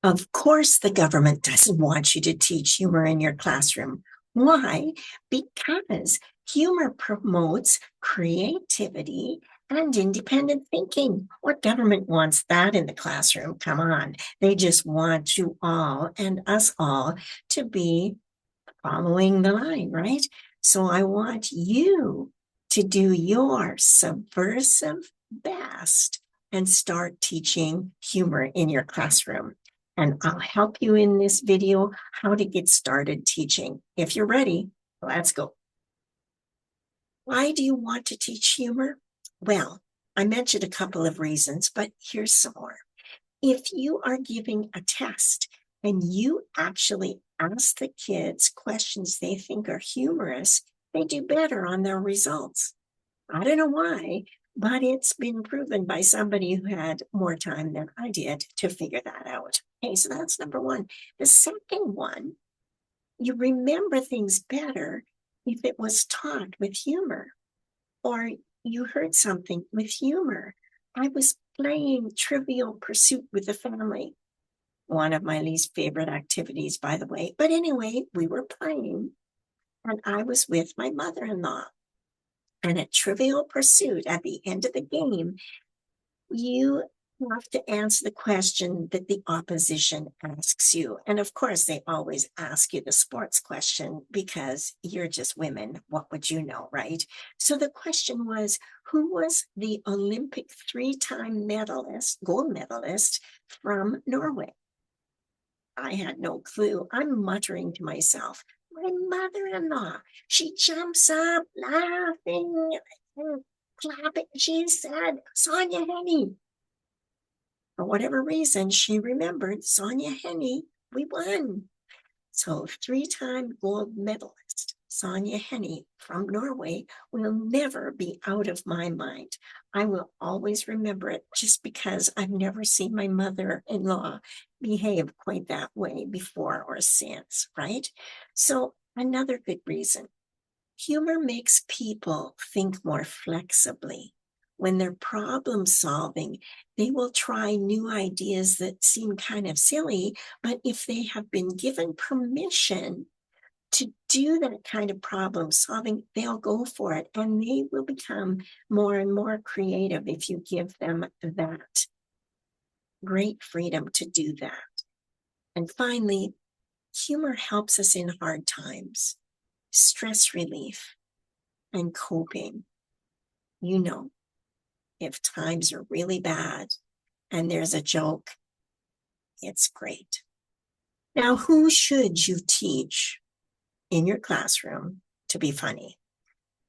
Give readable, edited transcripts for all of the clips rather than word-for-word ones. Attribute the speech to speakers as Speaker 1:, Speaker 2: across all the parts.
Speaker 1: Of course, the government doesn't want you to teach humor in your classroom. Why? Because humor promotes creativity and independent thinking. What government wants that in the classroom? Come on. They just want you all and us all to be following the line, right? So I want you to do your subversive best and start teaching humor in your classroom. And I'll help you in this video how to get started teaching. If you're ready, let's go. Why do you want to teach humor? Well, I mentioned a couple of reasons, but here's some more. If you are giving a test and you actually ask the kids questions they think are humorous, they do better on their results. I don't know why, but it's been proven by somebody who had more time than I did to figure that out. Okay, so that's number one. The second one, you remember things better if it was taught with humor or you heard something with humor. I was playing Trivial Pursuit with the family. One of my least favorite activities, by the way. But anyway, we were playing, and I was with my mother in law. And at Trivial Pursuit, at the end of the game, you have to answer the question that the opposition asks you. And of course, they always ask you the sports question because you're just women. What would you know, right? So the question was, who was the Olympic three-time medalist, gold medalist from Norway? I had no clue. I'm muttering to myself, my mother-in-law. She jumps up laughing and clapping. She said, Sonia Henny. For whatever reason, she remembered Sonia Henny. We won. So three-time gold medalist Sonia Henny from Norway will never be out of my mind. I will always remember it just because I've never seen my mother-in-law behave quite that way before or since, right? So another good reason. Humor makes people think more flexibly. When they're problem solving, they will try new ideas that seem kind of silly, but if they have been given permission to do that kind of problem solving, they'll go for it and they will become more and more creative if you give them that great freedom to do that. And finally, humor helps us in hard times, stress relief, and coping. You know, if times are really bad and there's a joke, it's great. Now, who should you teach in your classroom to be funny?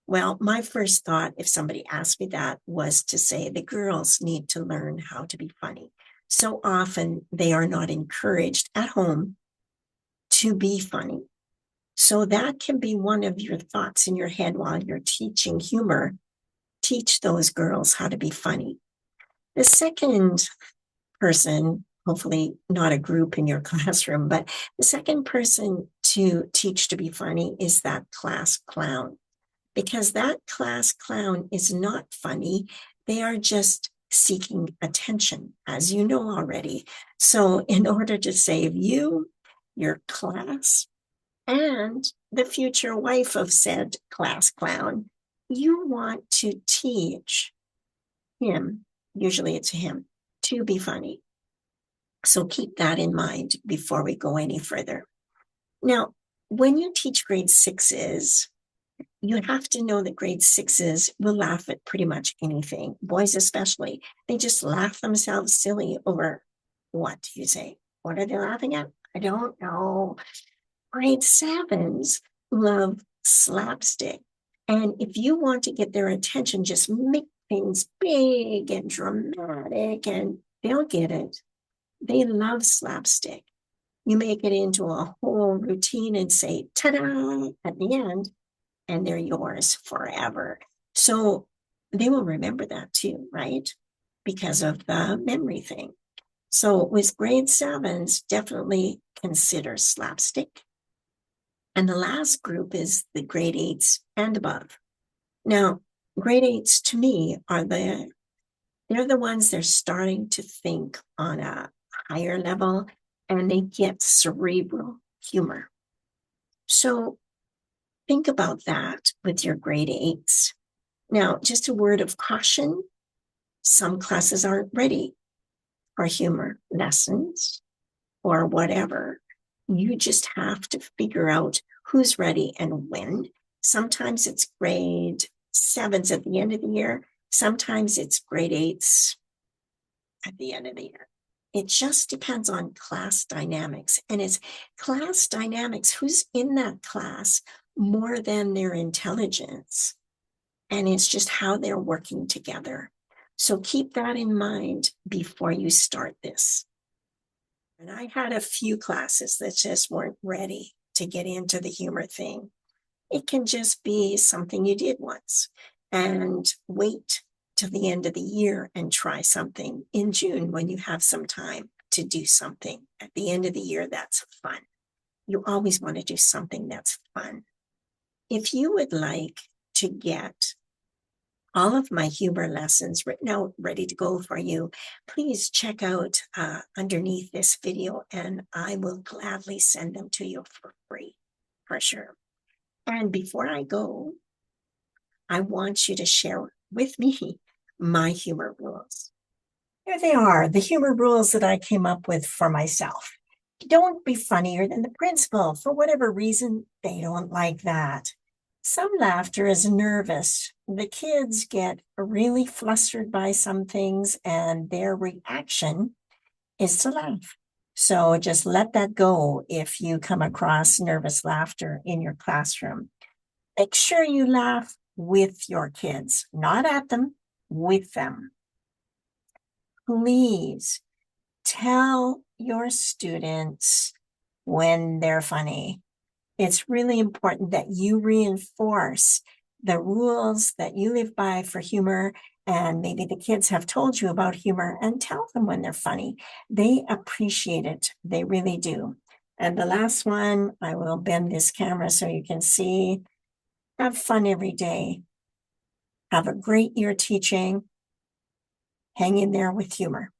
Speaker 1: Well, my first thought, if somebody asked me that, was to say the girls need to learn how to be funny. So often they are not encouraged at home to be funny. So that can be one of your thoughts in your head while you're teaching humor. Teach those girls how to be funny. The second person, hopefully not a group in your classroom, but the second person to teach to be funny is that class clown. Because that class clown is not funny. They are just seeking attention, as you know already. So in order to save you, your class, and the future wife of said class clown, you want to teach him, usually it's him, to be funny. So keep that in mind before we go any further. Now, when you teach grade sixes, you have to know that grade sixes will laugh at pretty much anything, boys especially. They just laugh themselves silly over what do you say? What are they laughing at? I don't know. Grade sevens love slapstick. And if you want to get their attention, just make things big and dramatic and they'll get it. They love slapstick. You make it into a whole routine and say, ta-da, at the end, and they're yours forever. So they will remember that too, right? Because of the memory thing. So with grade sevens, definitely consider slapstick. And the last group is the grade eights and above. Now, grade eights to me are they're the ones they're starting to think on a higher level. and they get cerebral humor. So think about that with your grade 8s. Now, just a word of caution, some classes aren't ready for humor lessons or whatever. You just have to figure out who's ready and when. Sometimes it's grade 7s at the end of the year. Sometimes it's grade 8s at the end of the year. It just depends on class dynamics. And it's class dynamics, who's in that class, more than their intelligence. And it's just how they're working together. So keep that in mind before you start this. And I had a few classes that just weren't ready to get into the humor thing. It can just be something you did once, and wait till the end of the year and try something in June when you have some time to do something. At the end of the year, that's fun. You always want to do something that's fun. If you would like to get all of my humor lessons written out, ready to go for you, please check out underneath this video, and I will gladly send them to you for free, for sure. And before I go, I want you to share with me my humor rules. Here they are, the humor rules that I came up with for myself. Don't be funnier than the principal. For whatever reason, they don't like that. Some laughter is nervous. The kids get really flustered by some things, and their reaction is to laugh. So just let that go if you come across nervous laughter in your classroom. Make sure you laugh with your kids, not at them, with them. Please tell your students when they're funny. It's really important that you reinforce the rules that you live by for humor, and maybe the kids have told you about humor, and tell them when they're funny. They appreciate it. They really do. And the last one, I will bend this camera so you can see. Have fun every day. Have a great year teaching. Hang in there with humor.